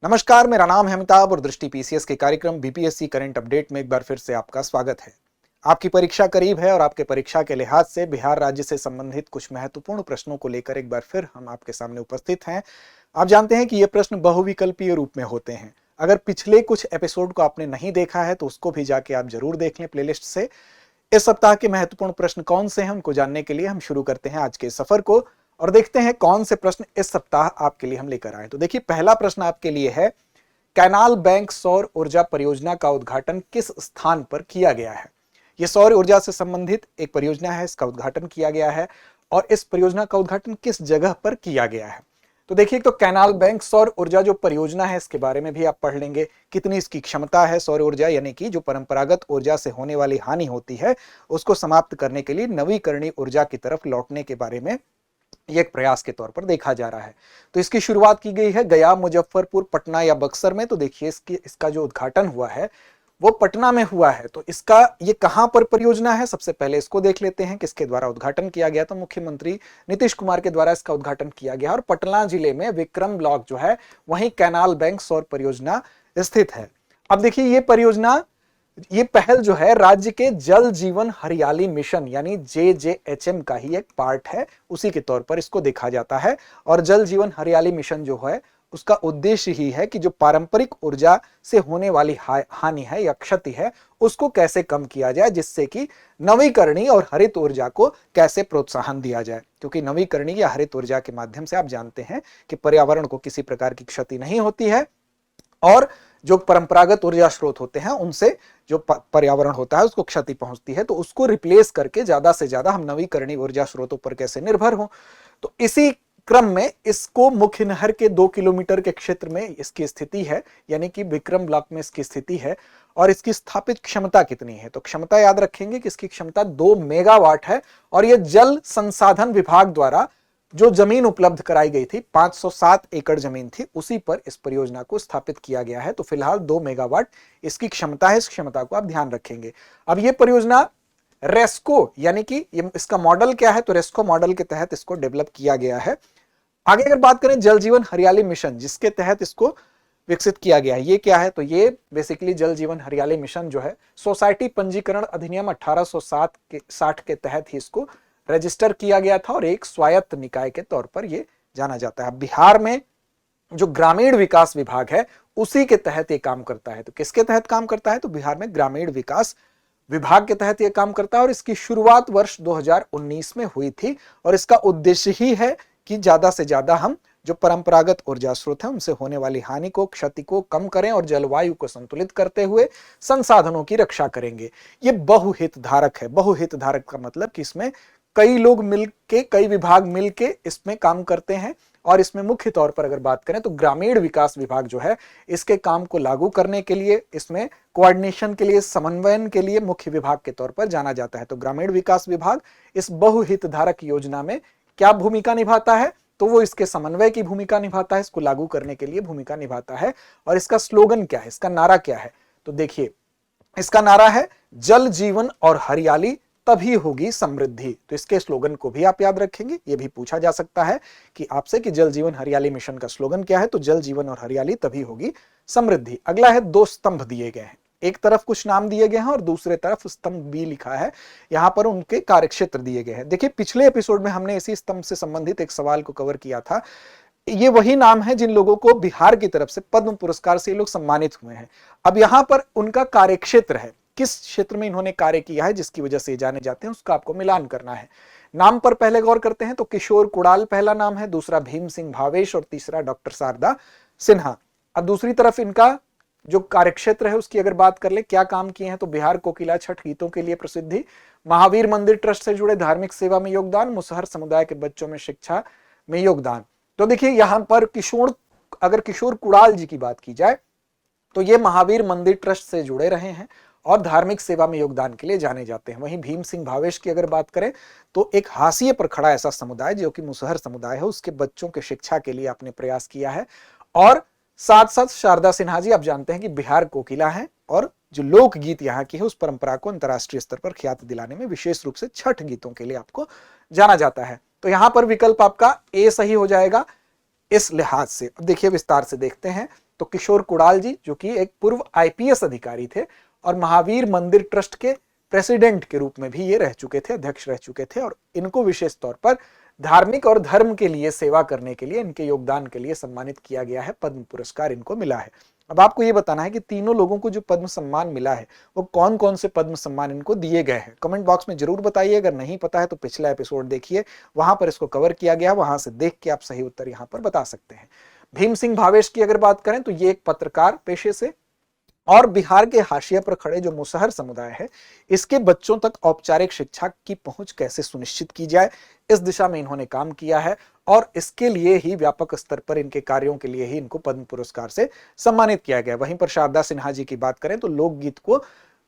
नमस्कार, मेरा नाम है अमिताभ और दृष्टि पीसीएस के कार्यक्रम बीपीएससी करंट अपडेट में एक बार फिर से आपका स्वागत है। आपकी परीक्षा करीब है और आपके परीक्षा के लिहाज से बिहार राज्य से संबंधित कुछ महत्वपूर्ण प्रश्नों को लेकर एक बार फिर हम आपके सामने उपस्थित हैं। आप जानते हैं कि ये प्रश्न बहुविकल्पीय रूप में होते हैं। अगर पिछले कुछ एपिसोड को आपने नहीं देखा है तो उसको भी जाके आप जरूर देख लें प्लेलिस्ट से। इस सप्ताह के महत्वपूर्ण प्रश्न कौन से हैं उनको जानने के लिए हम शुरू करते हैं आज के सफर को और देखते हैं कौन से प्रश्न इस सप्ताह आपके लिए हम लेकर आए। तो देखिए, पहला प्रश्न आपके लिए है, कैनाल बैंक सौर ऊर्जा परियोजना का उद्घाटन किस स्थान पर किया गया है। यह सौर ऊर्जा से संबंधित एक परियोजना है, इसका उद्घाटन किया गया है और इस परियोजना का उद्घाटन किस जगह पर किया गया है। तो देखिए, तो कैनाल बैंक सौर ऊर्जा जो परियोजना है इसके बारे में भी आप पढ़ लेंगे। कितनी इसकी क्षमता है सौर ऊर्जा, यानी कि जो परंपरागत ऊर्जा से होने वाली हानि होती है उसको समाप्त करने के लिए नवीकरणीय ऊर्जा की तरफ लौटने के बारे में ये एक प्रयास के तौर पर देखा जा रहा है। तो इसकी शुरुआत की गई है गया, मुजफ्फरपुर, पटना या बक्सर में। तो देखिए, इसका जो उद्घाटन हुआ है वो पटना में हुआ है। तो इसका ये कहां पर परियोजना है, सबसे पहले इसको देख लेते हैं किसके द्वारा उद्घाटन किया गया। तो मुख्यमंत्री नीतीश कुमार के द्वारा इसका उद्घाटन किया गया और पटना जिले में विक्रम ब्लॉक जो है वहीं कैनाल बैंक सौर परियोजना स्थित है। अब देखिए, ये परियोजना, ये पहल जो है राज्य के जल जीवन हरियाली मिशन यानी JJHM का ही एक पार्ट है, उसी के तौर पर इसको देखा जाता है। और जल जीवन हरियाली मिशन जो है उसका उद्देश्य ही है कि जो पारंपरिक ऊर्जा से होने वाली हानि है या क्षति है उसको कैसे कम किया जाए, जिससे कि नवीकरणीय और हरित ऊर्जा को कैसे प्रोत्साहन दिया जाए। क्योंकि नवीकरणीय या हरित ऊर्जा के माध्यम से आप जानते हैं कि पर्यावरण को किसी प्रकार की क्षति नहीं होती है और जो परंपरागत ऊर्जा स्रोत होते हैं उनसे जो पर्यावरण होता है उसको क्षति पहुंचती है। तो उसको रिप्लेस करके ज्यादा से ज्यादा हम नवीकरणीय ऊर्जा स्रोतों पर कैसे निर्भर हों। तो इसी क्रम में इसको मुख्य नहर के 2 किलोमीटर के क्षेत्र में इसकी स्थिति है, यानी कि विक्रम ब्लॉक में इसकी स्थिति है। और इसकी स्थापित क्षमता कितनी है, तो क्षमता याद रखेंगे कि इसकी क्षमता 2 मेगावाट है। और यह जल संसाधन विभाग द्वारा जो जमीन उपलब्ध कराई गई थी, 507 एकड़ जमीन थी, उसी पर इस परियोजना को स्थापित किया गया है। तो फिलहाल 2 मेगावाट इसकी क्षमता है, इस क्षमता को आप ध्यान रखेंगे। अब ये परियोजना रेस्को यानी कि इसका मॉडल क्या है, तो रेस्को मॉडल के तहत इसको डेवलप किया गया है। आगे अगर बात करें जल जीवन हरियाली मिशन जिसके तहत इसको विकसित किया गया है, ये क्या है, तो ये बेसिकली जल जीवन हरियाली मिशन जो है सोसाइटी पंजीकरण अधिनियम 1860 के तहत ही इसको रजिस्टर किया गया था और एक स्वायत्त निकाय के तौर पर यह जाना जाता है। बिहार में जो ग्रामीण विकास विभाग है उसी के तहत यह काम करता है। तो किसके तहत काम करता है, तो बिहार में ग्रामीण विकास विभाग के तहत यह काम करता है और इसकी शुरुआत वर्ष 2019 में हुई थी। और इसका उद्देश्य ही है कि ज्यादा से ज्यादा हम जो परंपरागत ऊर्जा स्रोत है उनसे होने वाली हानि को, क्षति को कम करें और जलवायु को संतुलित करते हुए संसाधनों की रक्षा करेंगे। ये बहुहित धारक है। बहुहित धारक का मतलब कि इसमें कई लोग मिलके, कई विभाग मिलके इसमें काम करते हैं। और इसमें मुख्य तौर पर अगर बात करें तो ग्रामीण विकास विभाग जो है इसके काम को लागू करने के लिए, इसमें कोऑर्डिनेशन के लिए, समन्वयन के लिए मुख्य विभाग के तौर पर जाना जाता है। तो ग्रामीण विकास विभाग इस बहुहित धारक योजना में क्या भूमिका निभाता है, तो वो इसके समन्वय की भूमिका निभाता है, इसको लागू करने के लिए भूमिका निभाता है। और इसका स्लोगन क्या है, इसका नारा क्या है, तो देखिए इसका नारा है जल जीवन और हरियाली तभी होगी समृद्धि। तो इसके स्लोगन को भी आप याद रखेंगे। यह भी पूछा जा सकता है कि आपसे कि जल जीवन हरियाली मिशन का स्लोगन क्या है, तो जल जीवन और हरियाली तभी होगी समृद्धि। अगला है 2 स्तंभ दिए गए हैं, एक तरफ कुछ नाम दिए गए हैं और दूसरे तरफ स्तंभ B लिखा है, यहां पर उनके कार्यक्षेत्र दिए गए हैं। देखिए, पिछले एपिसोड में हमने इसी स्तंभ से संबंधित एक सवाल को कवर किया था। ये वही नाम है जिन लोगों को बिहार की तरफ से पद्म पुरस्कार से ये लोग सम्मानित हुए हैं। अब यहां पर उनका कार्यक्षेत्र है, किस क्षेत्र में इन्होंने कार्य किया है जिसकी वजह से जाने जाते हैं, उसका आपको मिलान करना है। नाम पर पहले गौर करते हैं तो किशोर कुणाल पहला नाम है, दूसरा भीम सिंह भावेश और तीसरा डॉक्टर शारदा सिन्हा। अब दूसरी तरफ इनका जो कार्यक्षेत्र है उसकी अगर बात कर ले, क्या काम किए हैं, तो बिहार कोकिला छठ गीतों के लिए प्रसिद्धि, महावीर मंदिर ट्रस्ट से जुड़े धार्मिक सेवा में योगदान, मुसहर समुदाय के बच्चों में शिक्षा में योगदान। तो देखिए यहां पर अगर किशोर कुणाल जी की बात की जाए तो ये महावीर मंदिर ट्रस्ट से जुड़े रहे हैं और धार्मिक सेवा में योगदान के लिए जाने जाते हैं। वहीं भीम सिंह भावेश की अगर बात करें तो एक हाशिए पर खड़ा ऐसा समुदाय जो कि मुसहर समुदाय है, उसके बच्चों के शिक्षा के लिए आपने प्रयास किया है। और साथ साथ शारदा सिन्हा जी, आप जानते हैं कि बिहार कोकिला है और जो लोकगीत यहाँ की है उस परंपरा को अंतर्राष्ट्रीय स्तर पर ख्याति दिलाने में विशेष रूप से छठ गीतों के लिए आपको जाना जाता है। तो यहां पर विकल्प आपका ए सही हो जाएगा। इस लिहाज से अब देखिए विस्तार से देखते हैं। तो किशोर कुणाल जी जो कि एक पूर्व आईपीएस अधिकारी थे और महावीर मंदिर ट्रस्ट के प्रेसिडेंट के रूप में भी ये रह चुके थे, अध्यक्ष रह चुके थे, और इनको विशेष तौर पर धार्मिक और धर्म के लिए सेवा करने के लिए, इनके योगदान के लिए सम्मानित किया गया है, पद्म पुरस्कार इनको मिला है। अब आपको ये बताना है कि तीनों लोगों को जो पद्म सम्मान मिला है वो कौन कौन से पद्म सम्मान इनको दिए गए हैं। कमेंट बॉक्स में जरूर बताइए, अगर नहीं पता है तो पिछला एपिसोड देखिए, वहां पर इसको कवर किया गया, वहां से देख के आप सही उत्तर यहां पर बता सकते हैं। भीम सिंह भावेश की अगर बात करें तो ये एक पत्रकार पेशे से और बिहार के हाशिए पर खड़े जो मुसहर समुदाय है इसके बच्चों तक औपचारिक शिक्षा की पहुंच कैसे सुनिश्चित की जाए, इस दिशा में इन्होंने काम किया है और इसके लिए ही व्यापक स्तर पर इनके कार्यों के लिए ही इनको पद्म पुरस्कार से सम्मानित किया गया। वहीं पर शारदा सिन्हा जी की बात करें तो लोकगीत को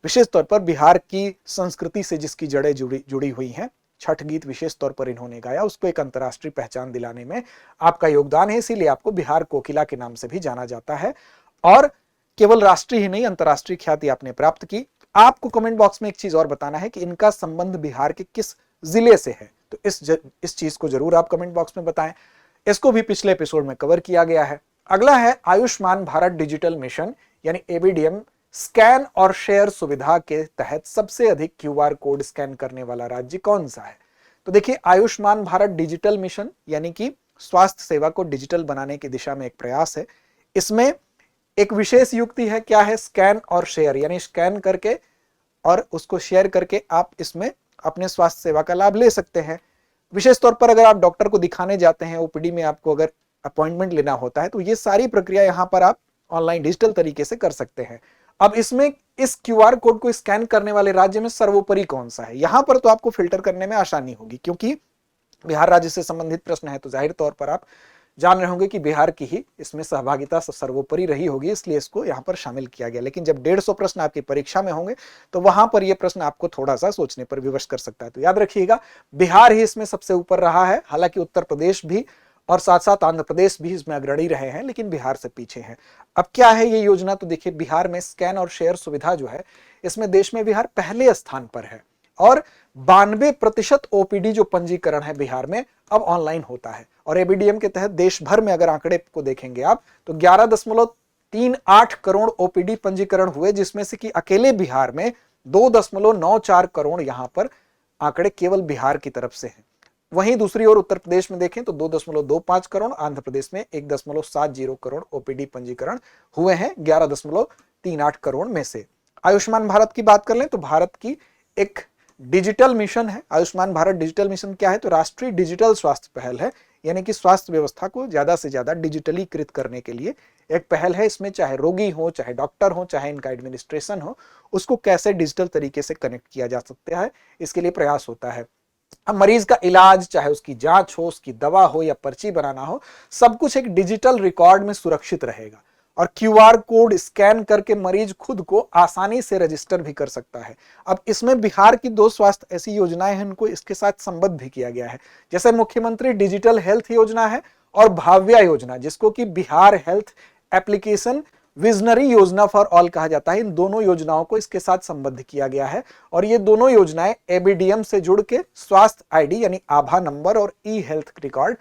विशेष तौर पर बिहार की संस्कृति से जिसकी जड़ें जुड़ी हुई हैं, छठ गीत विशेष तौर पर इन्होंने गाया, उसको एक अंतर्राष्ट्रीय पहचान दिलाने में आपका योगदान है, इसीलिए आपको बिहार कोकिला के नाम से भी जाना जाता है और केवल राष्ट्रीय ही नहीं अंतर्राष्ट्रीय ख्याति आपने प्राप्त की। आपको कमेंट बॉक्स में एक चीज और बताना है कि इनका संबंध बिहार के किस जिले से है, तो इस चीज को जरूर आप कमेंट बॉक्स में बताएं। इसको भी पिछले एपिसोड में कवर किया गया है। अगला है आयुष्मान भारत डिजिटल मिशन यानी एबीडीएम स्कैन और शेयर सुविधा के तहत सबसे अधिक क्यूआर कोड स्कैन करने वाला राज्य कौन सा है। तो देखिए आयुष्मान भारत डिजिटल मिशन यानी कि स्वास्थ्य सेवा को डिजिटल बनाने की दिशा में एक प्रयास है। इसमें एक विशेष युक्ति है, क्या है, स्कैन और शेयर, यानी स्कैन करके और उसको शेयर करके आप इसमें अपने स्वास्थ्य सेवा का लाभ ले सकते हैं। विशेष तौर पर अगर आप डॉक्टर को दिखाने जाते हैं, ओपीडी में आपको अगर अपॉइंटमेंट लेना होता है तो ये सारी प्रक्रिया यहां पर आप ऑनलाइन डिजिटल तरीके से कर सकते हैं। अब इसमें इस क्यूआर कोड को स्कैन करने वाले राज्य में सर्वोपरि कौन सा है, यहां पर तो आपको फिल्टर करने में आसानी होगी क्योंकि बिहार राज्य से संबंधित प्रश्न है तो जाहिर तौर पर आप जान रहे होंगे कि बिहार की ही इसमें सहभागिता सर्वोपरि रही होगी, इसलिए इसको यहां पर शामिल किया गया। लेकिन जब 150 प्रश्न आपकी परीक्षा में होंगे तो वहां पर यह प्रश्न आपको थोड़ा सा सोचने पर विवश कर सकता है। तो याद रखिएगा बिहार ही इसमें सबसे ऊपर रहा है, हालांकि उत्तर प्रदेश भी और साथ साथ आंध्र प्रदेश भी इसमें अग्रणी रहे हैं, लेकिन बिहार से पीछे हैं। अब क्या है ये योजना, तो देखिए बिहार में स्कैन और शेयर सुविधा जो है इसमें देश में बिहार पहले स्थान पर है और 92% ओपीडी जो पंजीकरण है बिहार में अब ऑनलाइन होता है और एबीडीएम के तहत देश भर में अगर आंकड़े को देखेंगे आप तो 11.38 करोड़ ओपीडी पंजीकरण हुए, जिसमें से कि अकेले बिहार में 2.94 करोड़ यहां पर आंकड़े केवल बिहार की तरफ से हैं। वहीं दूसरी ओर उत्तर प्रदेश में देखें तो 2.25 करोड़, आंध्र प्रदेश में 1.70 करोड़ ओपीडी पंजीकरण हुए हैं 11.38 करोड़ में से। आयुष्मान भारत की बात कर लें तो भारत की एक डिजिटल मिशन है। आयुष्मान भारत डिजिटल मिशन क्या है, तो राष्ट्रीय डिजिटल स्वास्थ्य पहल है, यानी कि स्वास्थ्य व्यवस्था को ज्यादा से ज्यादा डिजिटलीकृत करने के लिए एक पहल है। इसमें चाहे रोगी हो, चाहे डॉक्टर हो, चाहे इनका एडमिनिस्ट्रेशन हो, उसको कैसे डिजिटल तरीके से कनेक्ट किया जा सकता है, इसके लिए प्रयास होता है। अब मरीज का इलाज, चाहे उसकी जांच हो, उसकी दवा हो या पर्ची बनाना हो, सब कुछ एक डिजिटल रिकॉर्ड में सुरक्षित रहेगा और क्यूआर कोड स्कैन करके मरीज खुद को आसानी से रजिस्टर भी कर सकता है। अब इसमें बिहार की 2 स्वास्थ्य ऐसी योजनाएं हैं, इनको इसके साथ संबद्ध भी किया गया है। जैसे मुख्यमंत्री डिजिटल हेल्थ योजना है और भाव्या योजना, जिसको कि बिहार हेल्थ एप्लीकेशन विजनरी योजना फॉर ऑल कहा जाता है। इन दोनों योजनाओं को इसके साथ संबद्ध किया गया है और ये दोनों योजनाएं एबीडीएम से जुड़ के स्वास्थ्य आईडी यानी आभा नंबर और ई हेल्थ रिकॉर्ड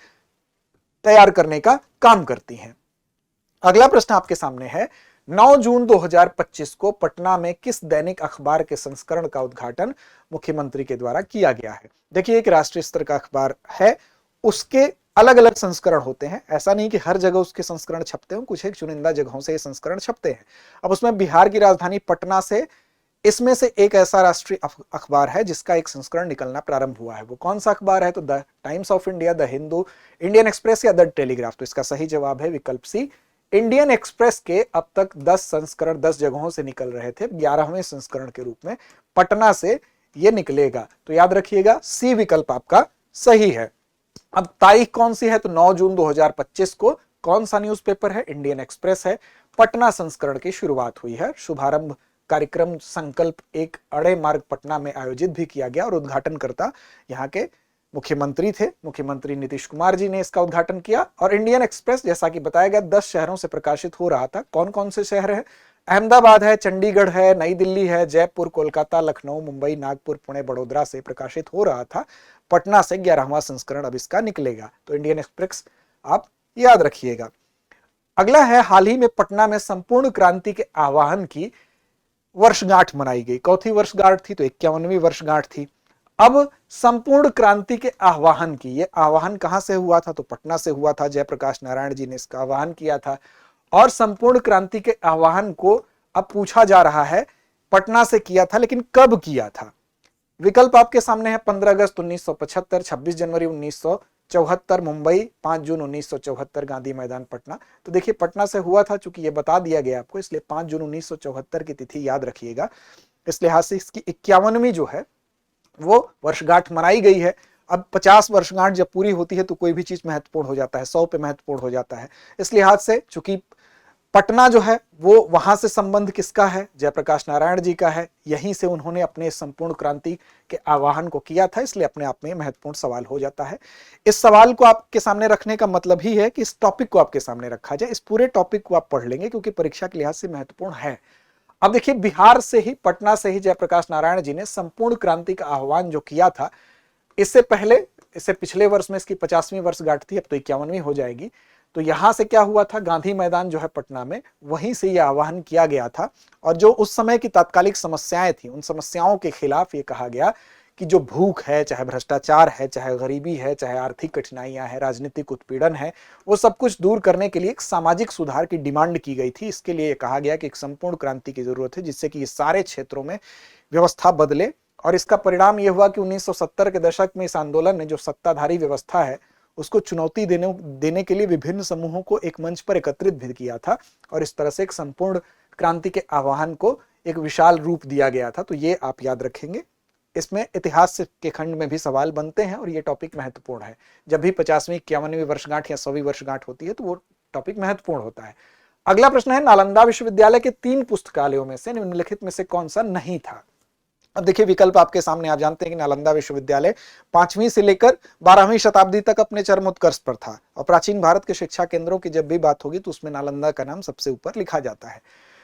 तैयार करने का काम करती हैं। अगला प्रश्न आपके सामने है, 9 जून 2025 को पटना में किस दैनिक अखबार के संस्करण का उद्घाटन मुख्यमंत्री के द्वारा किया गया है। देखिए एक राष्ट्रीय स्तर का अखबार है, उसके अलग अलग संस्करण होते हैं, ऐसा नहीं कि हर जगह उसके संस्करण छपते हो, कुछ एक चुनिंदा जगहों से ये संस्करण छपते हैं। अब उसमें बिहार की राजधानी पटना से इसमें से एक ऐसा राष्ट्रीय अखबार है जिसका एक संस्करण निकलना प्रारंभ हुआ है। वो कौन सा अखबार है, तो the times of India, the Hindu, Indian express या द टेलीग्राफ। तो इसका सही जवाब है विकल्प सी, इंडियन एक्सप्रेस के अब तक 10 संस्करण 10 जगहों से निकल रहे थे, 11वें संस्करण के रूप में पटना से ये निकलेगा। तो याद रखिएगा सी विकल्प आपका सही है। अब तारीख कौन सी है, तो 9 जून 2025 को कौन सा न्यूज़पेपर है, इंडियन एक्सप्रेस है। पटना संस्करण की शुरुआत हुई है। शुभारंभ कार्यक्रम संकल्प एक अड़े मार्ग पटना में आयोजित भी किया गया और उद्घाटनकर्ता यहाँ के मुख्यमंत्री थे, मुख्यमंत्री नीतीश कुमार जी ने इसका उद्घाटन किया। और इंडियन एक्सप्रेस जैसा कि बताया गया 10 शहरों से प्रकाशित हो रहा था। कौन कौन से शहर है, अहमदाबाद है, चंडीगढ़ है, नई दिल्ली है, जयपुर, कोलकाता, लखनऊ, मुंबई, नागपुर, पुणे, बड़ोदरा से प्रकाशित हो रहा था। पटना से 11वां संस्करण अब इसका निकलेगा। तो इंडियन एक्सप्रेस आप याद रखिएगा। अगला है, हाल ही में पटना में संपूर्ण क्रांति के आह्वान की वर्षगांठ मनाई गई। कौथी वर्षगांठ थी? तो 51वीं वर्षगांठ थी। अब संपूर्ण क्रांति के आह्वान की, ये आह्वान कहां से हुआ था? तो पटना से हुआ था। जयप्रकाश नारायण जी ने इसका आह्वान किया था। और संपूर्ण क्रांति के आह्वान को अब पूछा जा रहा है पटना से किया था, लेकिन कब किया था? विकल्प आपके सामने है 15 अगस्त 1975, 26 जनवरी 1974 मुंबई, 5 जून 1974 गांधी मैदान पटना। तो देखिए पटना से हुआ था, चूंकि ये बता दिया गया आपको, इसलिए 5 जून 1974 की तिथि याद रखिएगा। इस लिहाज से इसकी 51वीं जो है वो वर्षगांठ मनाई गई है। अब 50 वर्षगांठ जब पूरी होती है तो कोई भी चीज महत्वपूर्ण हो जाता है, 100 पे महत्वपूर्ण हो जाता है। इस लिहाज से चूंकि पटना जो है वो वहां से संबंध किसका है? जयप्रकाश नारायण जी का है। यहीं से उन्होंने अपने संपूर्ण क्रांति के आह्वान को किया था, इसलिए अपने आप में महत्वपूर्ण सवाल हो जाता है। इस सवाल को आपके सामने रखने का मतलब ही है कि इस टॉपिक को आपके सामने रखा जाए। इस पूरे टॉपिक को आप पढ़ लेंगे क्योंकि परीक्षा के लिहाज से महत्वपूर्ण है। अब देखिए, बिहार से ही, पटना से ही जयप्रकाश नारायण जी ने संपूर्ण क्रांति का आह्वान जो किया था, इससे पहले, इससे पिछले वर्ष में इसकी 50वीं वर्षगांठ थी, अब तो 51वीं हो जाएगी। तो यहां से क्या हुआ था? गांधी मैदान जो है पटना में, वहीं से यह आह्वान किया गया था। और जो उस समय की तात्कालिक समस्याएं थी, उन समस्याओं के खिलाफ ये कहा गया कि जो भूख है, चाहे भ्रष्टाचार है, चाहे गरीबी है, चाहे आर्थिक कठिनाइयां हैं, राजनीतिक उत्पीड़न है, वो सब कुछ दूर करने के लिए एक सामाजिक सुधार की डिमांड की गई थी। इसके लिए कहा गया कि एक संपूर्ण क्रांति की जरूरत है, जिससे कि ये सारे क्षेत्रों में व्यवस्था बदले। और इसका परिणाम यह हुआ कि 1970 के दशक में इस आंदोलन ने जो सत्ताधारी व्यवस्था है उसको चुनौती देने के लिए विभिन्न समूहों को एक मंच पर एकत्रित भी किया था। और इस तरह से एक संपूर्ण क्रांति के आह्वान को एक विशाल रूप दिया गया था। तो ये आप याद रखेंगे। इसमें इतिहास के खंड में भी सवाल बनते हैं और ये टॉपिक महत्वपूर्ण है। जब भी 50वीं, 51वीं वर्षगांठ या 100वीं वर्षगांठ होती है तो वो टॉपिक महत्वपूर्ण होता है। अगला प्रश्न है, नालंदा विश्वविद्यालय के 3 पुस्तकालयों में से निम्नलिखित में से कौन सा नहीं था? अब देखिए विकल्प आपके सामने। आप जानते हैं कि नालंदा विश्वविद्यालय 5वीं से लेकर 12वीं शताब्दी तक अपने चरमोत्कर्ष पर था। और प्राचीन भारत के शिक्षा केंद्रों की जब भी बात होगी तो उसमें नालंदा का नाम सबसे ऊपर लिखा जाता है।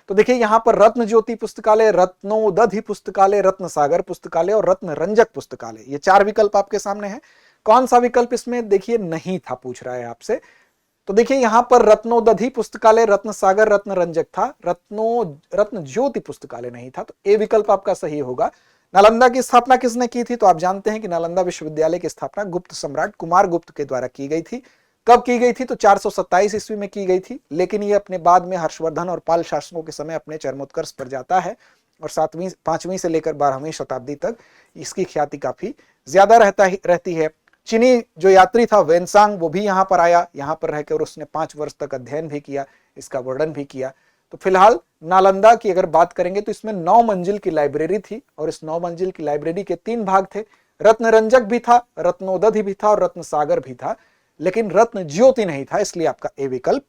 तो देखिए यहां पर रत्न ज्योति पुस्तकालय, रत्नोदधि पुस्तकालय, रत्न सागर पुस्तकालय और रत्न रंजक पुस्तकालय, ये 4 विकल्प आपके सामने हैं। कौन सा विकल्प इसमें देखिए नहीं था, पूछ रहा है आपसे। तो देखिए यहां पर रत्नोदधि पुस्तकालय, रत्न सागर, रत्न रंजक था, रत्न ज्योति पुस्तकालय नहीं था। तो ए विकल्प आपका सही होगा। नालंदा की स्थापना किसने की थी? तो आप जानते हैं कि नालंदा विश्वविद्यालय की स्थापना गुप्त सम्राट कुमार गुप्त के द्वारा की गई थी। कब की गई थी? तो 427 ईस्वी में की गई थी। लेकिन ये अपने बाद में हर्षवर्धन और पाल शासकों के समय अपने चरमोत्कर्ष पर जाता है और 5वीं से लेकर 12वीं शताब्दी तक इसकी ख्याति काफी ज्यादा रहती है। चीनी जो यात्री था वेनसांग, वो भी यहाँ पर आया, यहाँ पर रहकर उसने 5 वर्ष तक अध्ययन भी किया, इसका वर्णन भी किया। तो फिलहाल नालंदा की अगर बात करेंगे तो इसमें 9 मंजिल की लाइब्रेरी थी और इस 9 मंजिल की लाइब्रेरी के 3 भाग थे। रत्नरंजक भी था, रत्नोदधि भी था और रत्न सागर भी था, लेकिन रत्न ज्योति नहीं था। इसलिए आपका ए विकल्प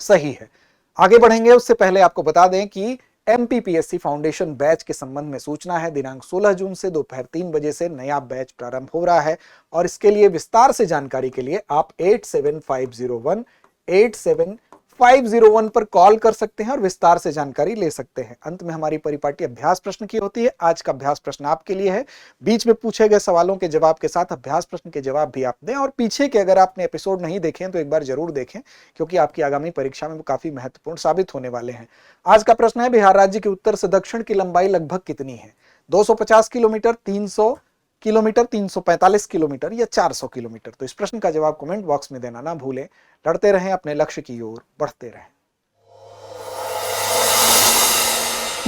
सही है। आगे बढ़ेंगे उससे पहले आपको बता दें कि MPPSC फाउंडेशन बैच के संबंध में सूचना है। दिनांक 16 जून से दोपहर 3 बजे से नया बैच प्रारंभ हो रहा है और इसके लिए विस्तार से जानकारी के लिए आप 87501 पर कॉल कर सकते हैं और विस्तार से जानकारी ले सकते हैं। अंत में हमारी परिपाटी अभ्यास प्रश्न की होती है। आज का अभ्यास प्रश्न आपके लिए है। बीच में पूछे गए सवालों के जवाब के साथ अभ्यास प्रश्न के जवाब भी आप दें और पीछे के अगर आपने एपिसोड नहीं देखे तो एक बार जरूर देखें, क्योंकि आपकी आगामी परीक्षा में वो काफी महत्वपूर्ण साबित होने वाले हैं। आज का प्रश्न है, बिहार राज्य के उत्तर से दक्षिण की लंबाई लगभग कितनी है? 250 किलोमीटर, 300 किलोमीटर, 345 किलोमीटर या 400 किलोमीटर? तो इस प्रश्न का जवाब कमेंट बॉक्स में देना ना भूलें। लड़ते रहें, अपने लक्ष्य की ओर बढ़ते रहें।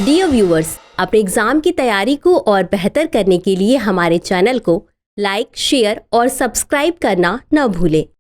डियर व्यूअर्स, अपने एग्जाम की तैयारी को और बेहतर करने के लिए हमारे चैनल को लाइक, शेयर और सब्सक्राइब करना न भूलें।